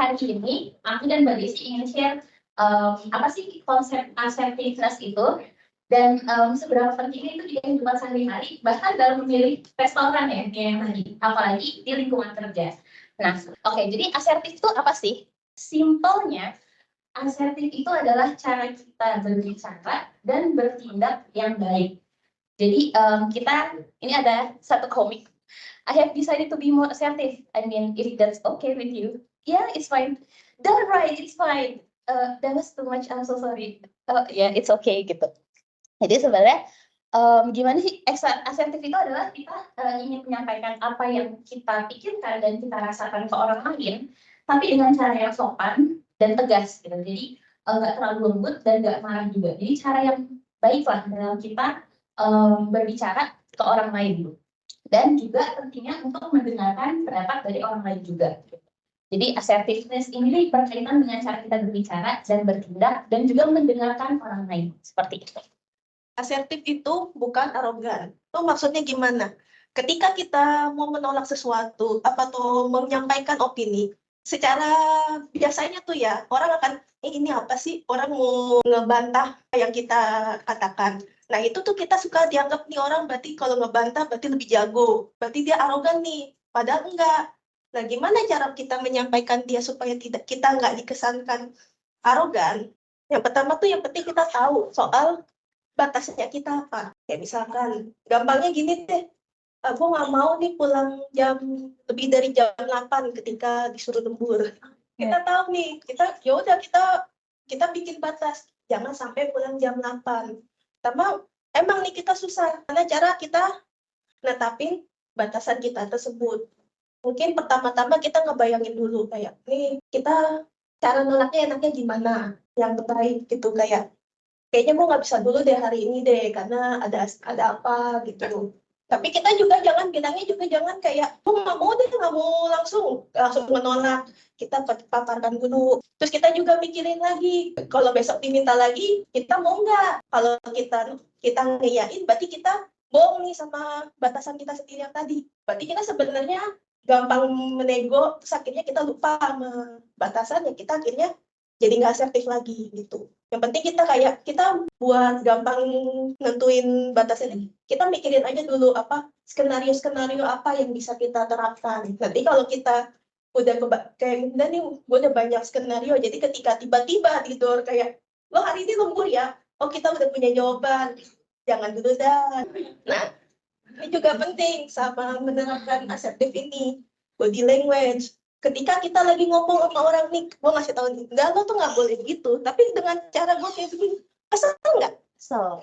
hari ini aku dan Mbak Desi ingin share apa sih konsep assertiveness itu dan seberapa pentingnya itu di kehidupan sehari-hari, bahkan dalam memilih restoran ya yang tadi, apalagi di lingkungan kerja. Nah, oke, jadi asertif itu apa sih? Simpelnya, asertif itu adalah cara kita berbicara dan bertindak yang baik. Jadi kita ini ada satu komik. I have decided to be more assertive. I mean, if that's okay with you, yeah, it's fine. Don't right, it's fine. That was too much. I'm so sorry. Yeah, it's okay gitu. Jadi sebenarnya gimana sih asertif itu adalah kita ingin menyampaikan apa yang kita pikirkan dan kita rasakan ke orang lain, tapi dengan cara yang sopan dan tegas gitu. Jadi nggak terlalu lembut dan nggak marah juga. Jadi cara yang baiklah dalam kita berbicara ke orang lain. Dan juga pentingnya untuk mendengarkan pendapat dari orang lain juga. Jadi assertiveness ini berkaitan dengan cara kita berbicara dan bertindak dan juga mendengarkan orang lain seperti itu. Asertif itu bukan arogan. Itu maksudnya gimana? Ketika kita mau menolak sesuatu atau menyampaikan opini, secara biasanya tuh ya orang akan ini apa sih, orang mau ngebantah yang kita katakan. Nah itu tuh kita suka dianggap nih orang berarti kalau ngebantah berarti lebih jago, berarti dia arogan nih, padahal enggak. Nah gimana cara kita menyampaikan dia supaya kita nggak dikesankan arogan? Yang pertama tuh yang penting kita tahu soal batasnya kita apa. Kayak misalkan gampangnya gini deh, aku nggak mau nih pulang lebih dari jam 8 ketika disuruh lembur. Kita tahu nih, kita bikin batas, jangan sampai pulang jam 8. Pertama, emang nih kita susah, karena cara kita netapin batasan kita tersebut. Mungkin pertama-tama kita ngebayangin dulu, kayak, nih kita cara nolaknya enaknya gimana, yang terbaik gitu, kayaknya gue nggak bisa dulu deh hari ini deh, karena ada apa gitu. Tapi kita juga bilangnya jangan kayak, gue nggak mau deh, nggak mau langsung menolak. Kita paparkan dulu. Terus kita juga mikirin lagi, kalau besok diminta lagi, kita mau nggak? Kalau kita ngeyain, berarti kita bohong nih sama batasan kita sendiri yang tadi. Berarti kita sebenarnya gampang menego, terus akhirnya kita lupa sama batasan, yang kita akhirnya jadi nggak asertif lagi gitu. Yang penting kita buat gampang nentuin batasnya, kita mikirin aja dulu apa skenario apa yang bisa kita terapkan. Nanti kalau kita udah kayak nih, gue udah banyak skenario, jadi ketika tiba-tiba tidur kayak, lo hari ini lembur ya, oh kita udah punya jawaban, jangan dulu dah. Nah, ini juga penting sama menerapkan asertif ini, body language. Ketika kita lagi ngomong sama orang nih, gue ngasih tahu, enggak, lo tuh nggak boleh gitu. Tapi dengan cara gue kayak begini, kesel nggak? So.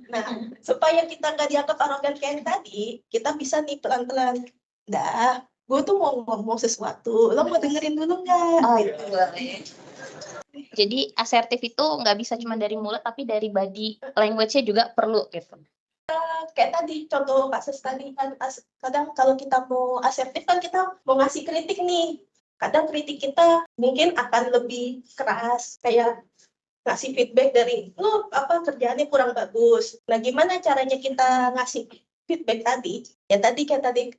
Nah, supaya kita nggak dianggap arogan kayak tadi, kita bisa nih pelan-pelan. Dah, gue tuh mau ngomong sesuatu, lo mau dengerin dulu nggak? Oh, boleh. Jadi asertif itu nggak bisa cuma dari mulut, tapi dari body language-nya juga perlu gitu. Kayak tadi contoh kasus tadi kan, kadang kalau kita mau asertif kan kita mau ngasih kritik nih, kadang kritik kita mungkin akan lebih keras, kayak ngasih feedback dari lo kerjaannya kurang bagus. Nah gimana caranya kita ngasih feedback tadi? Ya tadi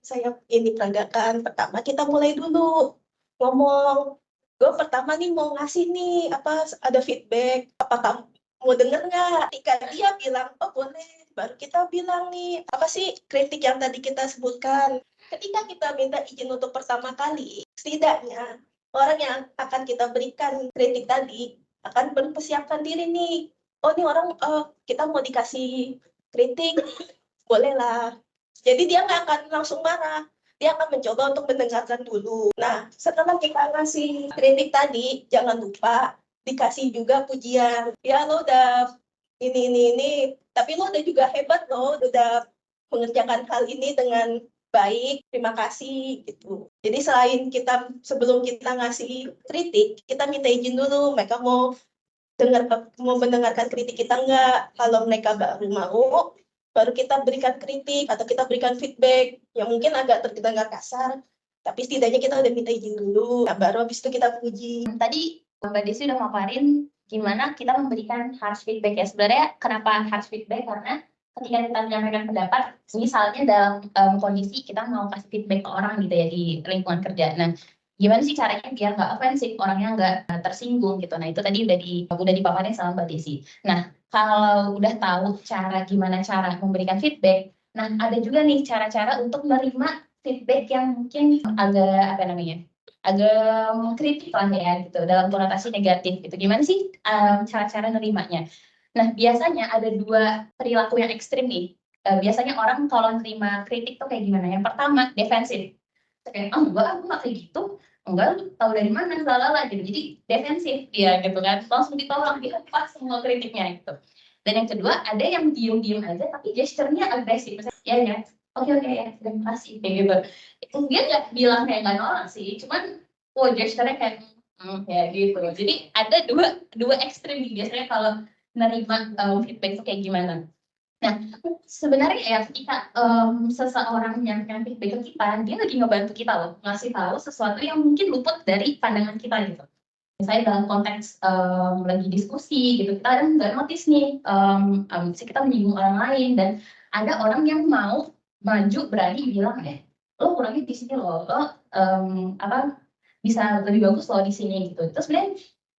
saya ini peragakan, pertama kita mulai dulu ngomong, gue pertama nih mau ngasih nih ada feedback, apakah mau denger nggak? Ketika dia bilang oh boleh, baru kita bilang nih, apa sih kritik yang tadi kita sebutkan. Ketika kita minta izin untuk pertama kali, setidaknya orang yang akan kita berikan kritik tadi akan mempersiapkan diri nih. Oh ini orang kita mau dikasih kritik, bolehlah. Jadi dia nggak akan langsung marah. Dia akan mencoba untuk mendengarkan dulu. Nah, setelah kita ngasih kritik tadi, jangan lupa dikasih juga pujian. Ya lo udah ini, tapi lo udah juga hebat lo, udah mengerjakan hal ini dengan baik, terima kasih gitu. Jadi sebelum kita ngasih kritik, kita minta izin dulu, mereka mau mendengarkan kritik kita enggak. Kalau mereka baru mau, baru kita berikan kritik atau kita berikan feedback yang mungkin agak terdengar kasar, tapi setidaknya kita udah minta izin dulu. Nah, baru habis itu kita puji. Tadi Mbak Desi udah ngaparin gimana kita memberikan harsh feedback ya. Sebenarnya kenapa harsh feedback? Karena ketika kita menyampaikan pendapat, misalnya dalam kondisi kita mau kasih feedback ke orang gitu ya di lingkungan kerja. Nah, gimana sih caranya biar nggak ofensif, orangnya nggak tersinggung gitu. Nah itu tadi udah dipaparin sama Mbak Desi. Nah kalau udah tahu gimana cara memberikan feedback, nah ada juga nih cara-cara untuk menerima feedback yang mungkin agak apa namanya, agak mengkritik lah ya gitu dalam konotasi negatif gitu. Gimana sih cara-cara nerimanya? Nah biasanya ada dua perilaku yang ekstrim nih. Biasanya orang kalau nerima kritik tuh kayak gimana? Yang pertama defensif, kayak oh enggak aku nggak kayak gitu, enggak lu tahu dari mana lalala gitu, jadi defensif dia gitu kan, langsung ditolak, dia pas semua kritiknya gitu. Dan yang kedua ada yang diem-diem aja tapi gesturnya agresif, misalnya ya ya oke oke ya terima kasih kayak gitu. Itu dia nggak bilang kayak nggak nolak sih, cuman oh gesturnya kayak ya gitu. Jadi ada dua dua ekstrim nih biasanya kalau nerima feedback itu kayak gimana. Nah, sebenarnya ya ketika seseorang menyampaikan feedback ke kita, dia lagi ngebantu kita loh, ngasih tahu sesuatu yang mungkin luput dari pandangan kita gitu. Misalnya dalam konteks lagi diskusi gitu, kita kadang nggak notice nih, kita menyinggung orang lain dan ada orang yang mau maju berani bilang, lo kurangnya di sini loh, lo apa bisa lebih bagus loh di sini gitu. Terus sebenarnya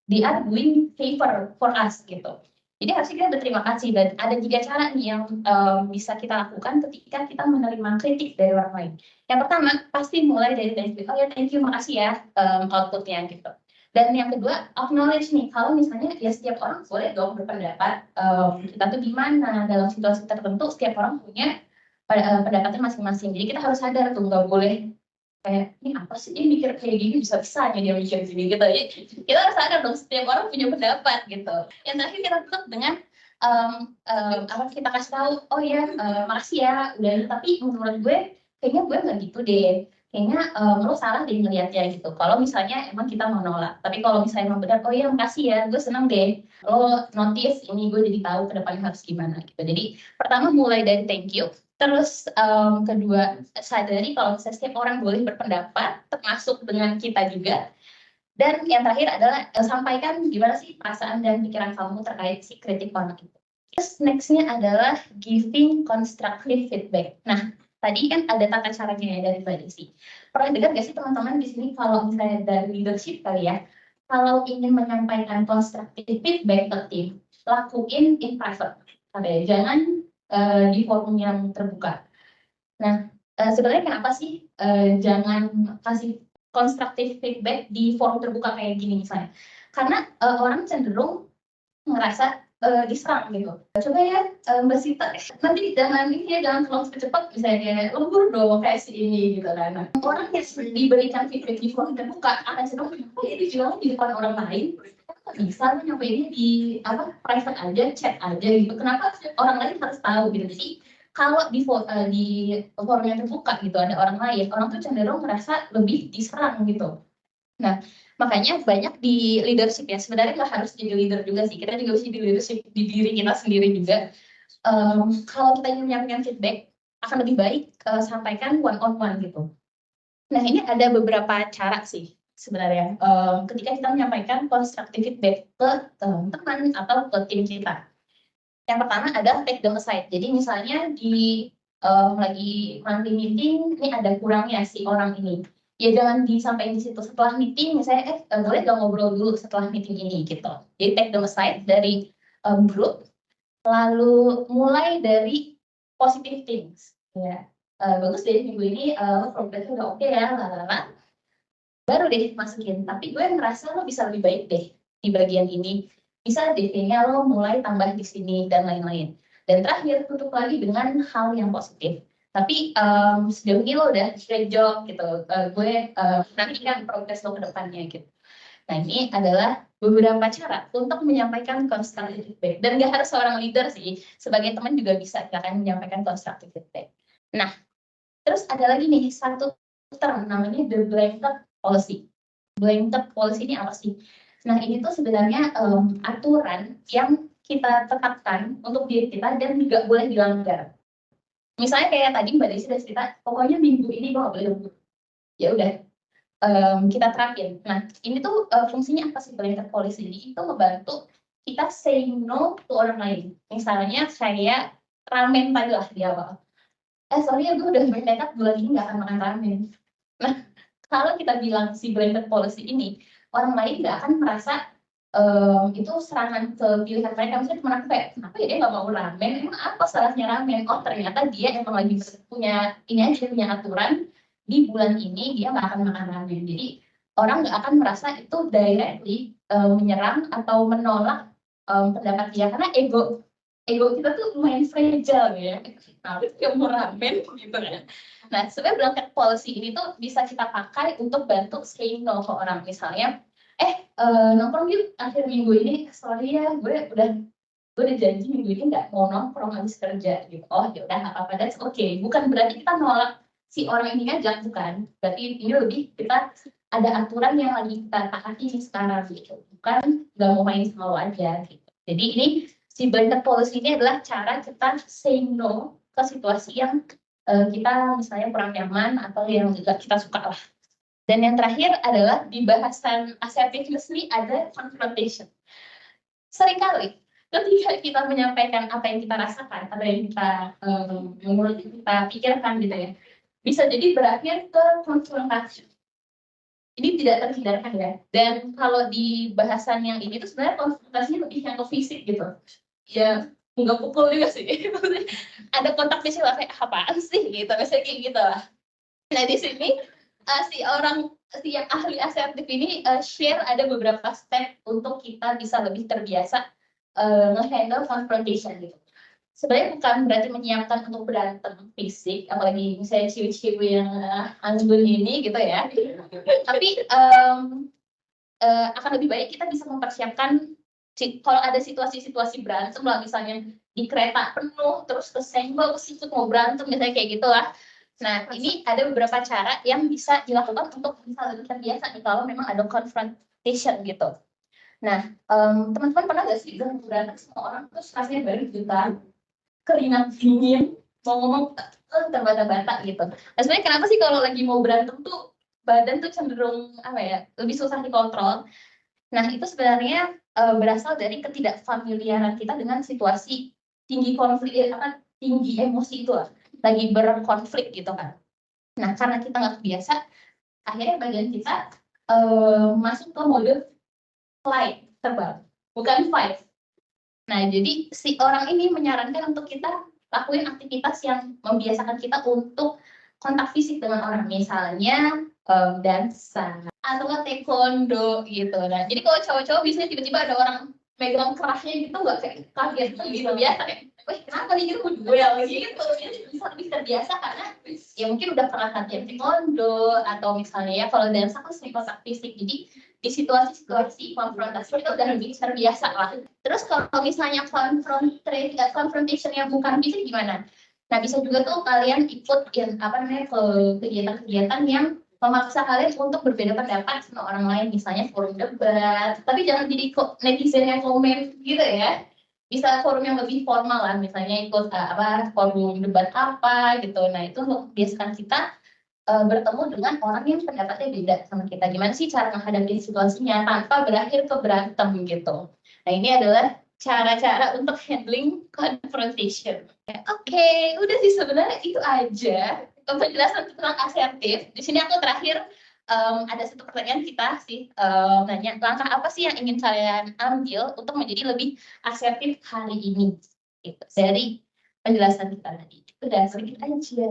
they are doing favor for us gitu. Jadi harusnya kita berterima kasih, dan ada 3 cara nih yang bisa kita lakukan ketika kita menerima kritik dari orang lain. Yang pertama, pasti mulai dari thank you. Oh ya, thank you, makasih ya outputnya gitu. Dan yang kedua, acknowledge nih, kalau misalnya ya setiap orang boleh dong berpendapat, kita tuh gimana dalam situasi tertentu, setiap orang punya pendapatnya masing-masing. Jadi kita harus sadar tuh, nggak boleh kayak ini apa sih dia mikir kayak gini, bisa-bisanya dia mikir gini gitu ya. Kita harus sadar dong setiap orang punya pendapat gitu. Yang terakhir kita tutup dengan apa, kita kasih tahu, oh ya makasih ya udah, tapi menurut gue kayaknya gue nggak gitu deh, kayaknya lo salah deh ngeliatnya gitu. Kalau misalnya emang kita mau nolak, tapi kalau misalnya emang benar, oh ya makasih ya, gue seneng deh lo notice ini, gue jadi tahu ke depannya harus gimana gitu. Jadi pertama mulai dari thank you. Terus kedua, sadari kalau misalnya setiap orang boleh berpendapat, termasuk dengan kita juga. Dan yang terakhir adalah sampaikan gimana sih perasaan dan pikiran kamu terkait si kritik orang itu. Terus next-nya adalah giving constructive feedback. Nah, tadi kan ada tata caranya ya dari Mbak Desi. Pernah dengar nggak sih teman-teman di sini kalau misalnya dari leadership kali ya, kalau ingin menyampaikan constructive feedback ke tim, lakuin in private. Jangan di forum yang terbuka. Nah, sebenarnya kenapa sih jangan kasih constructive feedback di forum terbuka kayak gini misalnya? Karena orang cenderung ngerasa diserang gitu. Coba ya Mbak Sita, nanti jangan ini ya, jangan terlalu cepat misalnya, lembur dong kayak si ini gitu kan. Nah, orang yang diberikan feedback di forum terbuka akan cenderung, oh ya dijual di depan orang lain, bisa lo nyobainnya di apa private aja, chat aja gitu. Kenapa orang lain harus tahu gitu? Jadi kalau di forum yang terbuka gitu ada orang lain, orang tuh cenderung merasa lebih diserang gitu. Nah, makanya banyak di leadership ya, sebenarnya nggak harus jadi leader juga sih, kita juga bisa jadi leadership di diri kita sendiri juga. Kalau kita ingin menyampaikan feedback, akan lebih baik sampaikan one on one gitu. Nah, ini ada beberapa cara sih sebenarnya ketika kita menyampaikan constructive feedback ke teman atau ke tim kita. Yang pertama adalah take them aside. Jadi misalnya di lagi monthly meeting, ini ada kurangnya si orang ini. Ya jangan disampaikan di situ setelah meeting, misalnya boleh dong ngobrol dulu setelah meeting ini gitu. Jadi take them aside dari grup, lalu mulai dari positive things. Ya, bagus deh minggu ini progresnya udah oke ya, lalala. Baru deh masukin, tapi gue ngerasa lo bisa lebih baik deh di bagian ini. Bisa deh kayaknya lo mulai tambah di sini dan lain-lain. Dan terakhir tutup lagi dengan hal yang positif. Tapi sejauh ini lo udah great job gitu. Gue nantikan progres lo ke depannya gitu. Nah ini adalah beberapa cara untuk menyampaikan constructive feedback. Dan gak harus seorang leader sih. Sebagai teman juga bisa kan menyampaikan constructive feedback. Nah terus ada lagi nih satu term namanya the blanket policy. Blanket policy ini apa sih? Nah ini tuh sebenarnya aturan yang kita tetapkan untuk diri kita dan juga boleh dilanggar. Misalnya kayak tadi Mbak Desi sudah cerita, pokoknya minggu ini gue nggak boleh lembur. Ya udah, kita terapin. Nah ini tuh fungsinya apa sih blanket policy ini? Itu membantu kita say no to orang lain. Misalnya kayak ramen tadi lah di awal. Sorry ya gue udah bertekad bulan ini nggak akan makan ramen. Nah kalau kita bilang si blended policy ini, orang lain nggak akan merasa itu serangan ke pilihan mereka. Misalnya teman aku kayak, kenapa ya dia nggak mau ramen? Emang apa salahnya ramen? Oh ternyata dia emang lagi punya ini aja, punya aturan di bulan ini dia nggak akan makan ramen. Jadi orang nggak akan merasa itu directly menyerang atau menolak pendapat dia, karena ego kita tuh lumayan fragile ya. Nah, yang mau ramen gitu kan. Nah, sebenarnya blanket policy ini tuh bisa kita pakai untuk bantu saying no ke orang. Misalnya, nongkrong yuk akhir minggu ini, sorry ya, gue udah janji minggu ini nggak mau nongkrong habis kerja gitu. Oh ya udah nggak apa-apa, that's okay. Bukan berarti kita nolak si orang ini ngajak, bukan. Berarti ini lebih kita ada aturan yang lagi kita taati sekarang gitu. Bukan nggak mau main sama lo aja gitu. Jadi ini si blended policy ini adalah cara kita say no ke situasi yang kita misalnya kurang nyaman atau yang juga kita suka lah. Dan yang terakhir adalah di bahasan assertiveness ini ada confrontation. Seringkali ketika kita menyampaikan apa yang kita rasakan, apa yang kita menurut kita pikirkan gitu ya, bisa jadi berakhir ke konfrontasi. Ini tidak terhindarkan ya. Dan kalau di bahasan yang ini tuh sebenarnya konfrontasinya lebih yang ke fisik gitu. Ya nggak pukul juga sih. Ada kontak fisik lah, kayak apaan sih gitu, misalnya kayak gitu lah. Nah di sini si yang ahli asertif ini share ada beberapa step untuk kita bisa lebih terbiasa nge-handle confrontation gitu. Sebenarnya bukan berarti menyiapkan untuk berantem fisik, apalagi misalnya ciwi-ciwi yang anggun ini gitu ya. Tapi akan lebih baik kita bisa mempersiapkan kalau ada situasi-situasi berantem lah, misalnya di kereta penuh terus kesenggol kesikut mau berantem misalnya kayak gitu lah. Nah ini ada beberapa cara yang bisa dilakukan untuk bisa lebih terbiasa nih kalau memang ada confrontation gitu. Nah teman-teman pernah nggak sih berantem sama orang terus rasanya baru juta keringat dingin mau ngomong terbata-bata gitu. Nah sebenarnya kenapa sih kalau lagi mau berantem tuh badan tuh cenderung apa ya, lebih susah dikontrol. Nah, itu sebenarnya berasal dari ketidakfamiliaran kita dengan situasi tinggi konflik, tinggi emosi itu lah, lagi berkonflik gitu kan. Nah, karena kita nggak kebiasa, akhirnya badan kita masuk ke mode flight, terbang, bukan fight. Nah, jadi si orang ini menyarankan untuk kita lakuin aktivitas yang membiasakan kita untuk kontak fisik dengan orang, misalnya dansa atau taekwondo gitu. Nah, jadi kalau cowok-cowok biasanya tiba-tiba ada orang megang kerahnya gitu, nggak kayak kaget gitu biasa kayak, wih kenapa nih gitu duel gitu. Jadi bisa lebih terbiasa karena ya mungkin udah pernah latihan taekwondo atau misalnya ya kalau dansa kan sering kontak fisik. Jadi di situasi-situasi konfrontasi itu udah lebih terbiasa lah. Terus kalau misalnya confrontation yang bukan fisik gimana? Nah bisa juga tuh kalian ikut ke kegiatan-kegiatan yang memaksa kalian untuk berbeda pendapat sama orang lain, misalnya forum debat, tapi jangan jadi netizen yang komen gitu ya. Bisa forum yang lebih formal lah, misalnya ikut forum debat apa gitu. Nah itu biasakan kita bertemu dengan orang yang pendapatnya beda sama kita. Gimana sih cara menghadapi situasinya tanpa berakhir ke berantem gitu. Nah ini adalah cara-cara untuk handling confrontation. Oke, udah sih sebenarnya itu aja penjelasan tentang asertif. Di sini aku terakhir ada satu pertanyaan kita sih, nanya langkah apa sih yang ingin kalian ambil untuk menjadi lebih asertif hari ini gitu, dari penjelasan kita tadi. Udah sedikit aja.